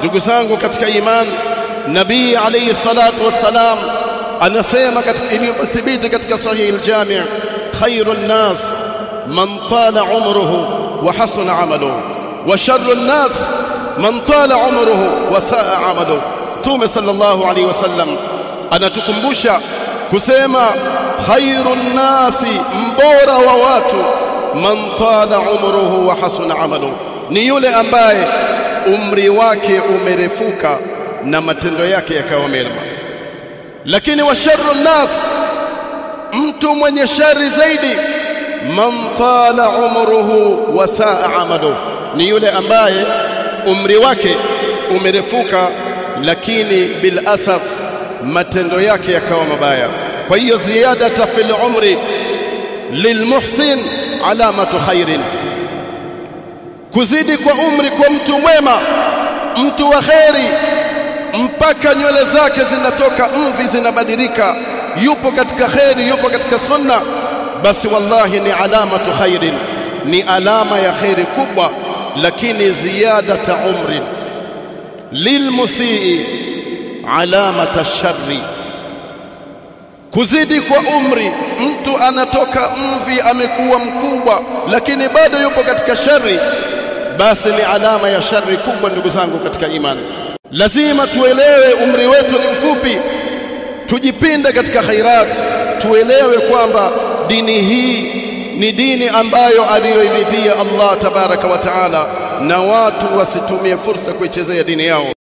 ndugu zangu katika iman, Nabii alayhi salatu wassalam anasema katika iliyothibiti katika Sahih al-Jami', khairun nas man tala umruhu wa hasuna amaluhu wa sharrun nas man tala umruhu wa saa amaluhu. Mtume sallallahu alayhi wasallam anatukumbusha kusema khairun nasi, mbora wa watu, man tala umruhu wa hasuna amaluhu, ni yule ambaye umri wake umerefuka na matendo yake yakawa mema. Lakini wa sharrun nas, mtu mwenye shari zaidi, man tala umruhu wa saa amaluhu, ni yule ambaye umri wake umerefuka lakini bil asaf matendo yake yakawa mabaya. Kwa hiyo ziyadata fil umri lilmuhsin alamatu khairin, kuzidi kwa umri kwa mtu mwema, mtu wa kheri, mpaka nywele zake zinatoka mvi, zinabadilika, yupo katika kheri, yupo katika sunna, basi wallahi ni alamatu khairin, ni alama ya kheri kubwa. Lakini ziyadata umri lilmusii alamata sharri, kuzidi kwa umri, mtu anatoka mvi, amekuwa mkubwa, lakini bado yupo katika shari, basi ni alama ya shari kubwa. Ndugu zangu katika imani, lazima tuelewe umri wetu ni mfupi, tujipinde katika khairat, tuelewe kwamba dini hii ni dini ambayo aliyoiridhia Allah tabaraka wa taala, na watu wasitumie fursa kuichezea dini yao.